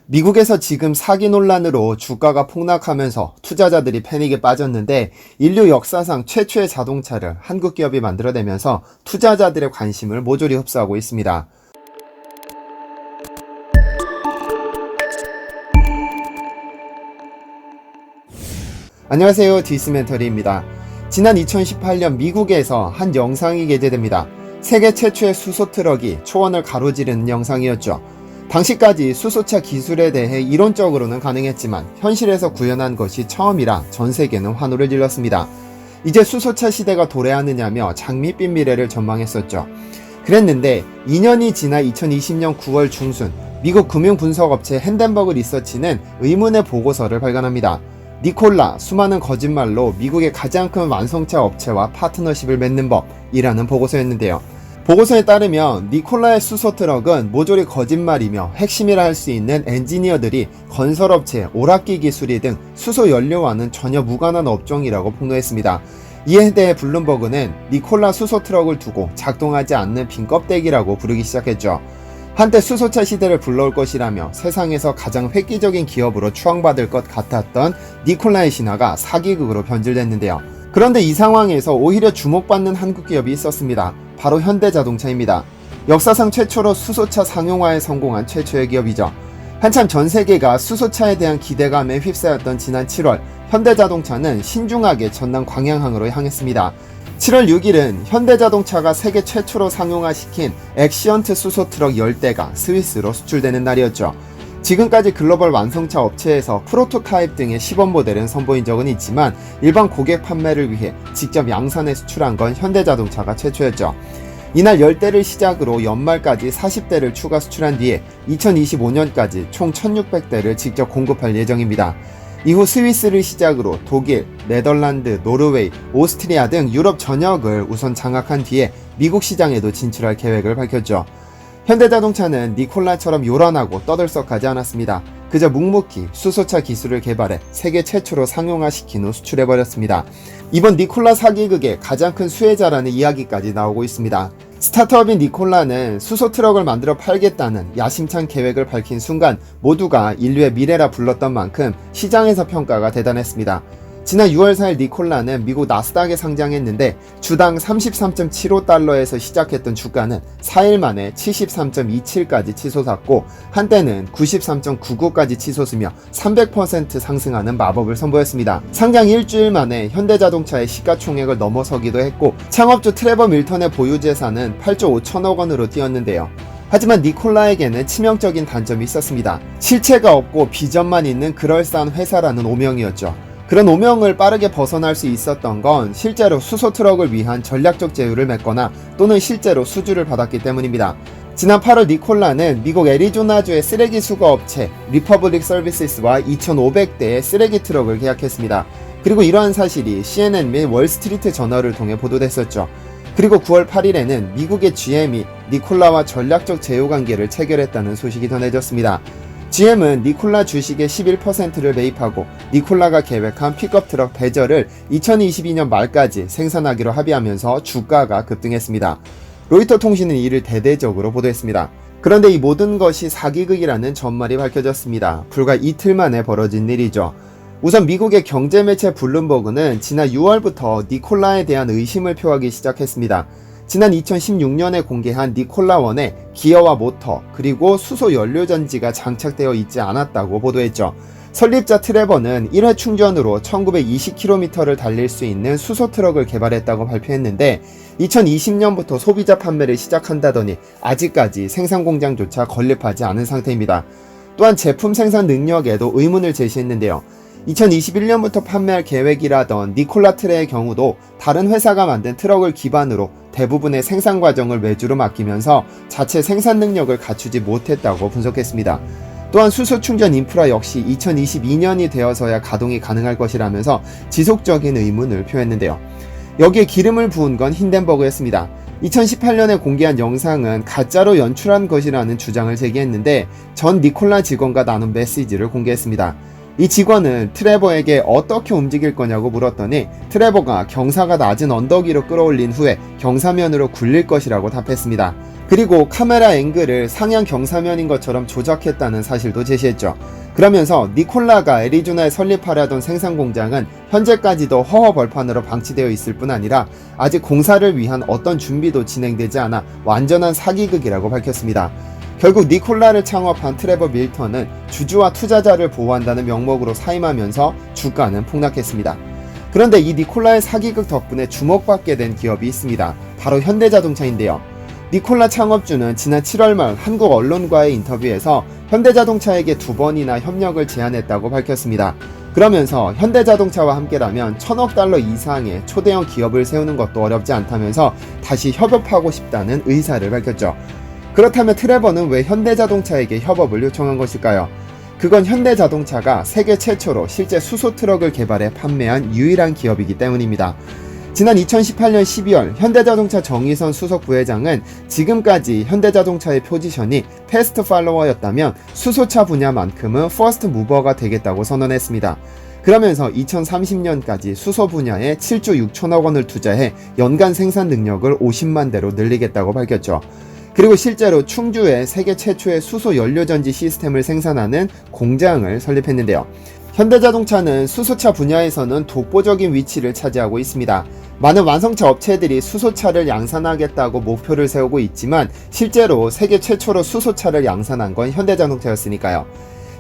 미국에서 지금 사기 논란으로 주가가 폭락하면서 투자자들이 패닉에 빠졌는데 인류 역사상 최초의 자동차를 한국 기업이 만들어내면서 투자자들의 관심을 모조리 흡수하고 있습니다. 안녕하세요, 디스멘터리입니다. 지난 2018년 미국에서 한 영상이 게재됩니다. 세계 최초의 수소트럭이 초원을 가로지르는 영상이었죠. 당시까지 수소차 기술에 대해 이론적으로는 가능했지만 현실에서 구현한 것이 처음이라 전 세계는 환호를 질렀습니다. 이제 수소차 시대가 도래하느냐며 장밋빛 미래를 전망했었죠. 그랬는데 2년이 지나 2020년 9월 중순 미국 금융분석업체 핸덴버그 리서치는 의문의 보고서를 발간합니다. 니콜라, 수많은 거짓말로 미국의 가장 큰 완성차 업체와 파트너십을 맺는 법이라는 보고서였는데요. 보고서에 따르면 니콜라의 수소트럭은 모조리 거짓말이며 핵심이라 할 수 있는 엔지니어들이 건설업체, 오락기 기술이 등 수소 연료와는 전혀 무관한 업종이라고 폭로했습니다. 이에 대해 블룸버그는 니콜라 수소트럭을 두고 작동하지 않는 빈 껍데기라고 부르기 시작했죠. 한때 수소차 시대를 불러올 것이라며 세상에서 가장 획기적인 기업으로 추앙받을 것 같았던 니콜라의 신화가 사기극으로 변질됐는데요. 그런데 이 상황에서 오히려 주목받는 한국 기업이 있었습니다. 바로 현대자동차입니다. 역사상 최초로 수소차 상용화에 성공한 최초의 기업이죠. 한참 전 세계가 수소차에 대한 기대감에 휩싸였던 지난 7월, 현대자동차는 신중하게 전남 광양항으로 향했습니다. 7월 6일은 현대자동차가 세계 최초로 상용화시킨 엑시언트 수소트럭 10대가 스위스로 수출되는 날이었죠. 지금까지 글로벌 완성차 업체에서 프로토타입 등의 시범 모델은 선보인 적은 있지만 일반 고객 판매를 위해 직접 양산해 수출한 건 현대자동차가 최초였죠. 이날 10대를 시작으로 연말까지 40대를 추가 수출한 뒤에 2025년까지 총 1600대를 직접 공급할 예정입니다. 이후 스위스를 시작으로 독일, 네덜란드, 노르웨이, 오스트리아 등 유럽 전역을 우선 장악한 뒤에 미국 시장에도 진출할 계획을 밝혔죠. 현대자동차는 니콜라처럼 요란하고 떠들썩하지 않았습니다. 그저 묵묵히 수소차 기술을 개발해 세계 최초로 상용화시킨 후 수출해버렸습니다. 이번 니콜라 사기극의 가장 큰 수혜자라는 이야기까지 나오고 있습니다. 스타트업인 니콜라는 수소트럭을 만들어 팔겠다는 야심찬 계획을 밝힌 순간 모두가 인류의 미래라 불렀던 만큼 시장에서 평가가 대단했습니다. 지난 6월 4일 니콜라는 미국 나스닥에 상장했는데 주당 33.75달러에서 시작했던 주가는 4일 만에 73.27까지 치솟았고 한때는 93.99까지 치솟으며 300% 상승하는 마법을 선보였습니다. 상장 일주일 만에 현대자동차의 시가총액을 넘어서기도 했고 창업주 트레버 밀턴의 보유 재산은 8조 5천억 원으로 뛰었는데요. 하지만 니콜라에게는 치명적인 단점이 있었습니다. 실체가 없고 비전만 있는 그럴싸한 회사라는 오명이었죠. 그런 오명을 빠르게 벗어날 수 있었던 건 실제로 수소트럭을 위한 전략적 제휴를 맺거나 또는 실제로 수주를 받았기 때문입니다. 지난 8월 니콜라는 미국 애리조나주의 쓰레기 수거 업체 리퍼블릭 서비스와 2,500대의 쓰레기 트럭을 계약했습니다. 그리고 이러한 사실이 CNN 및 월스트리트 저널을 통해 보도됐었죠. 그리고 9월 8일에는 미국의 GM이 니콜라와 전략적 제휴 관계를 체결했다는 소식이 전해졌습니다. GM은 니콜라 주식의 11%를 매입하고 니콜라가 계획한 픽업 트럭 배저를 2022년 말까지 생산하기로 합의하면서 주가가 급등했습니다. 로이터 통신은 이를 대대적으로 보도했습니다. 그런데 이 모든 것이 사기극이라는 전말이 밝혀졌습니다. 불과 이틀 만에 벌어진 일이죠. 우선 미국의 경제매체 블룸버그는 지난 6월부터 니콜라에 대한 의심을 표하기 시작했습니다. 지난 2016년에 공개한 니콜라1에 기어와 모터 그리고 수소 연료전지가 장착되어 있지 않았다고 보도했죠. 설립자 트레버는 1회 충전으로 1920km를 달릴 수 있는 수소 트럭을 개발했다고 발표했는데 2020년부터 소비자 판매를 시작한다더니 아직까지 생산 공장조차 건립하지 않은 상태입니다. 또한 제품 생산 능력에도 의문을 제시했는데요. 2021년부터 판매할 계획이라던 니콜라 트레의 경우도 다른 회사가 만든 트럭을 기반으로 대부분의 생산 과정을 외주로 맡기면서 자체 생산 능력을 갖추지 못했다고 분석했습니다. 또한 수소 충전 인프라 역시 2022년이 되어서야 가동이 가능할 것이라면서 지속적인 의문을 표했는데요. 여기에 기름을 부은 건 힌덴버그였습니다. 2018년에 공개한 영상은 가짜로 연출한 것이라는 주장을 제기했는데 전 니콜라 직원과 나눈 메시지를 공개했습니다. 이 직원은 트레버에게 어떻게 움직일 거냐고 물었더니 트레버가 경사가 낮은 언덕 위로 끌어올린 후에 경사면으로 굴릴 것이라고 답했습니다. 그리고 카메라 앵글을 상향 경사면인 것처럼 조작했다는 사실도 제시했죠. 그러면서 니콜라가 애리조나에 설립하려던 생산 공장은 현재까지도 허허벌판으로 방치되어 있을 뿐 아니라 아직 공사를 위한 어떤 준비도 진행되지 않아 완전한 사기극이라고 밝혔습니다. 결국 니콜라를 창업한 트레버 밀턴은 주주와 투자자를 보호한다는 명목으로 사임하면서 주가는 폭락했습니다. 그런데 이 니콜라의 사기극 덕분에 주목받게 된 기업이 있습니다. 바로 현대자동차인데요. 니콜라 창업주는 지난 7월 말 한국 언론과의 인터뷰에서 현대자동차에게 2번이나 협력을 제안했다고 밝혔습니다. 그러면서 현대자동차와 함께라면 1000억 달러 이상의 초대형 기업을 세우는 것도 어렵지 않다면서 다시 협업하고 싶다는 의사를 밝혔죠. 그렇다면 트레버는 왜 현대자동차에게 협업을 요청한 것일까요? 그건 현대자동차가 세계 최초로 실제 수소 트럭을 개발해 판매한 유일한 기업이기 때문입니다. 지난 2018년 12월 현대자동차 정의선 수석 부회장은 지금까지 현대자동차의 포지션이 패스트 팔로워였다면 수소차 분야만큼은 퍼스트 무버가 되겠다고 선언했습니다. 그러면서 2030년까지 수소 분야에 7조 6천억 원을 투자해 연간 생산 능력을 50만 대로 늘리겠다고 밝혔죠. 그리고 실제로 충주에 세계 최초의 수소 연료전지 시스템을 생산하는 공장을 설립했는데요. 현대자동차는 수소차 분야에서는 독보적인 위치를 차지하고 있습니다. 많은 완성차 업체들이 수소차를 양산하겠다고 목표를 세우고 있지만 실제로 세계 최초로 수소차를 양산한 건 현대자동차였으니까요.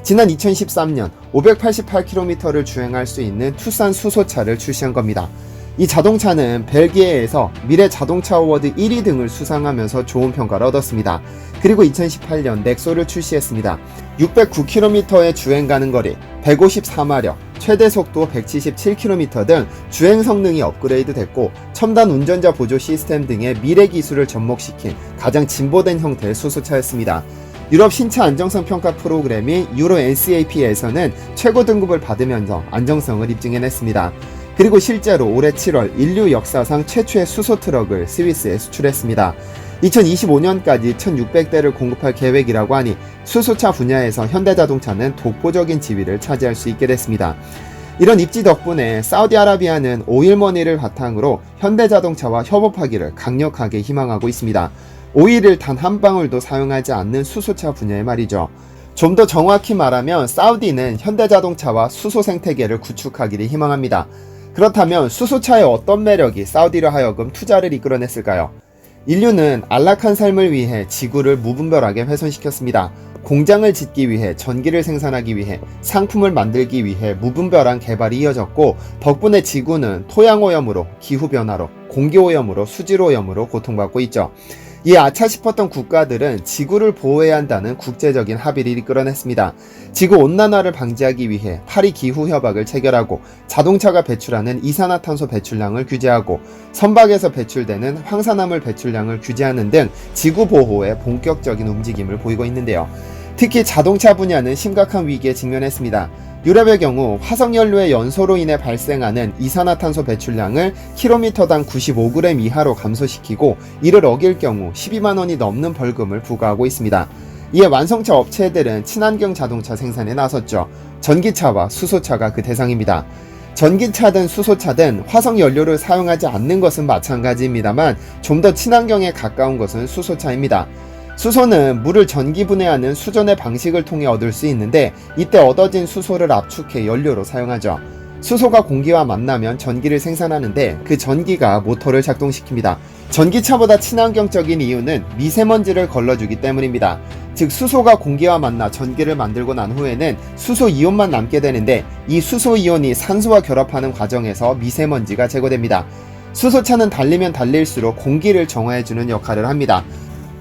지난 2013년 588km를 주행할 수 있는 투싼 수소차를 출시한 겁니다. 이 자동차는 벨기에에서 미래 자동차 어워드 1위 등을 수상하면서 좋은 평가를 얻었습니다. 그리고 2018년 넥소를 출시했습니다. 609km의 주행 가능 거리, 154마력, 최대 속도 177km 등 주행 성능이 업그레이드 됐고 첨단 운전자 보조 시스템 등의 미래 기술을 접목시킨 가장 진보된 형태의 수소차였습니다. 유럽 신차 안정성 평가 프로그램인 유로 NCAP에서는 최고 등급을 받으면서 안정성을 입증해냈습니다. 그리고 실제로 올해 7월 인류 역사상 최초의 수소 트럭을 스위스에 수출했습니다. 2025년까지 1600대를 공급할 계획이라고 하니 수소차 분야에서 현대자동차는 독보적인 지위를 차지할 수 있게 됐습니다. 이런 입지 덕분에 사우디아라비아는 오일머니를 바탕으로 현대자동차와 협업하기를 강력하게 희망하고 있습니다. 오일을 단 한 방울도 사용하지 않는 수소차 분야에 말이죠. 좀 더 정확히 말하면 사우디는 현대자동차와 수소 생태계를 구축하기를 희망합니다. 그렇다면 수소차의 어떤 매력이 사우디로 하여금 투자를 이끌어냈을까요? 인류는 안락한 삶을 위해 지구를 무분별하게 훼손시켰습니다. 공장을 짓기 위해, 전기를 생산하기 위해, 상품을 만들기 위해 무분별한 개발이 이어졌고 덕분에 지구는 토양오염으로, 기후변화로, 공기오염으로, 수질오염으로 고통받고 있죠. 이에 아차 싶었던 국가들은 지구를 보호해야 한다는 국제적인 합의를 이끌어냈습니다. 지구온난화를 방지하기 위해 파리 기후협약을 체결하고 자동차가 배출하는 이산화탄소 배출량을 규제하고 선박에서 배출되는 황산화물 배출량을 규제하는 등 지구 보호에 본격적인 움직임을 보이고 있는데요. 특히 자동차 분야는 심각한 위기에 직면했습니다. 유럽의 경우 화석연료의 연소로 인해 발생하는 이산화탄소 배출량을 킬로미터당 95g 이하로 감소시키고 이를 어길 경우 12만 원이 넘는 벌금을 부과하고 있습니다. 이에 완성차 업체들은 친환경 자동차 생산에 나섰죠. 전기차와 수소차가 그 대상입니다. 전기차든 수소차든 화석연료를 사용하지 않는 것은 마찬가지입니다만 좀 더 친환경에 가까운 것은 수소차입니다. 수소는 물을 전기분해하는 수전의 방식을 통해 얻을 수 있는데 이때 얻어진 수소를 압축해 연료로 사용하죠. 수소가 공기와 만나면 전기를 생산하는데 그 전기가 모터를 작동시킵니다. 전기차보다 친환경적인 이유는 미세먼지를 걸러주기 때문입니다. 즉 수소가 공기와 만나 전기를 만들고 난 후에는 수소 이온만 남게 되는데 이 수소 이온이 산소와 결합하는 과정에서 미세먼지가 제거됩니다. 수소차는 달리면 달릴수록 공기를 정화해주는 역할을 합니다.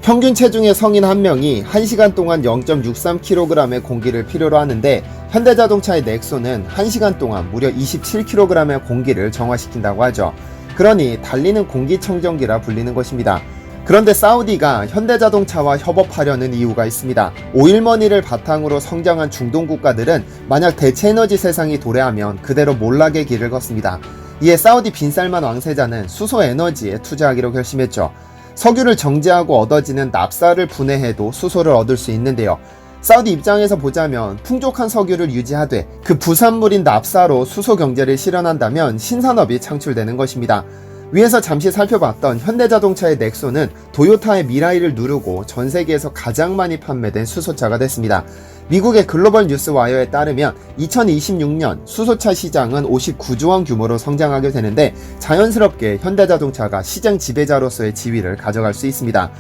평균 체중의 성인 한 명이 1시간 동안 0.63kg의 공기를 필요로 하는데 현대자동차의 넥소는 1시간 동안 무려 27kg의 공기를 정화시킨다고 하죠. 그러니 달리는 공기청정기라 불리는 것입니다. 그런데 사우디가 현대자동차와 협업하려는 이유가 있습니다. 오일머니를 바탕으로 성장한 중동 국가들은 만약 대체에너지 세상이 도래하면 그대로 몰락의 길을 걷습니다. 이에 사우디 빈살만 왕세자는 수소에너지에 투자하기로 결심했죠. 석유를 정제하고 얻어지는 납사를 분해해도 수소를 얻을 수 있는데요. 사우디 입장에서 보자면 풍족한 석유를 유지하되 그 부산물인 납사로 수소 경제를 실현한다면 신산업이 창출되는 것입니다. 위에서 잠시 살펴봤던 현대자동차의 넥소는 도요타의 미라이를 누르고 전 세계에서 가장 많이 판매된 수소차가 됐습니다. 미국의 글로벌 뉴스 와이어에 따르면 2026년 수소차 시장은 59조 원 규모로 성장하게 되는데 자연스럽게 현대자동차가 시장 지배자로서의 지위를 가져갈 수 있습니다.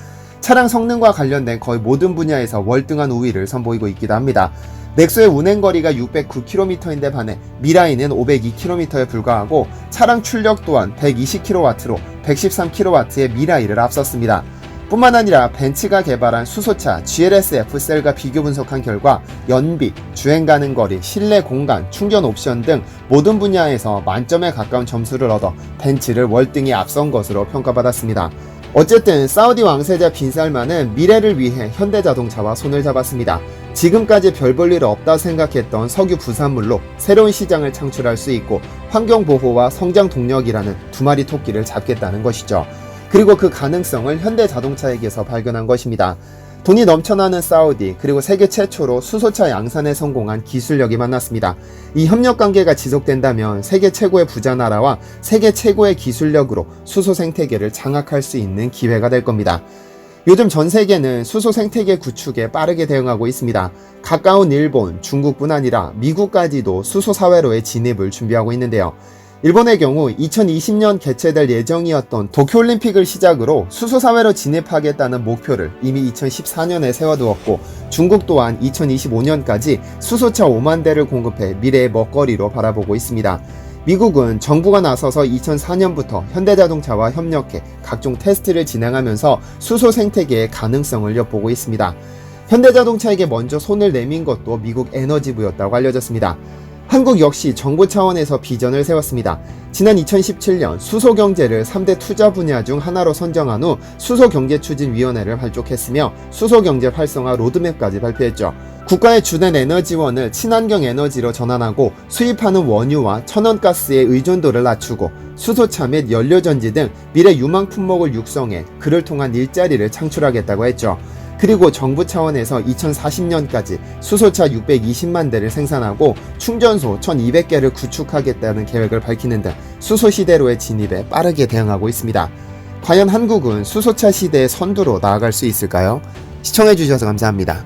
차량 성능과 관련된 거의 모든 분야에서 월등한 우위를 선보이고 있기도 합니다. 넥소의 운행거리가 609km인데 반해 미라이는 502km에 불과하고 차량 출력 또한 120kW로 113kW의 미라이를 앞섰습니다. 뿐만 아니라 벤츠가 개발한 수소차 GLS-F 셀과 비교 분석한 결과 연비, 주행 가능 거리, 실내 공간, 충전 옵션 등 모든 분야에서 만점에 가까운 점수를 얻어 벤츠를 월등히 앞선 것으로 평가받았습니다. 어쨌든 사우디 왕세자 빈살만은 미래를 위해 현대자동차와 손을 잡았습니다. 지금까지 별 볼 일 없다 생각했던 석유 부산물로 새로운 시장을 창출할 수 있고 환경보호와 성장 동력이라는 두 마리 토끼를 잡겠다는 것이죠. 그리고 그 가능성을 현대자동차에게서 발견한 것입니다. 돈이 넘쳐나는 사우디 그리고 세계 최초로 수소차 양산에 성공한 기술력이 만났습니다. 이 협력관계가 지속된다면 세계 최고의 부자 나라와 세계 최고의 기술력으로 수소 생태계를 장악할 수 있는 기회가 될 겁니다. 요즘 전 세계는 수소 생태계 구축에 빠르게 대응하고 있습니다. 가까운 일본, 중국뿐 아니라 미국까지도 수소 사회로의 진입을 준비하고 있는데요. 일본의 경우 2020년 개최될 예정이었던 도쿄올림픽을 시작으로 수소사회로 진입하겠다는 목표를 이미 2014년에 세워두었고 중국 또한 2025년까지 수소차 5만 대를 공급해 미래의 먹거리로 바라보고 있습니다. 미국은 정부가 나서서 2004년부터 현대자동차와 협력해 각종 테스트를 진행하면서 수소 생태계의 가능성을 엿보고 있습니다. 현대자동차에게 먼저 손을 내민 것도 미국 에너지부였다고 알려졌습니다. 한국 역시 정부 차원에서 비전을 세웠습니다. 지난 2017년 수소경제를 3대 투자 분야 중 하나로 선정한 후 수소경제추진위원회를 발족했으며 수소경제 활성화 로드맵까지 발표했죠. 국가의 주된 에너지원을 친환경 에너지로 전환하고 수입하는 원유와 천연가스의 의존도를 낮추고 수소차 및 연료전지 등 미래 유망 품목을 육성해 그를 통한 일자리를 창출하겠다고 했죠. 그리고 정부 차원에서 2040년까지 수소차 620만 대를 생산하고 충전소 1200개를 구축하겠다는 계획을 밝히는 등 수소 시대로의 진입에 빠르게 대응하고 있습니다. 과연 한국은 수소차 시대의 선두로 나아갈 수 있을까요? 시청해주셔서 감사합니다.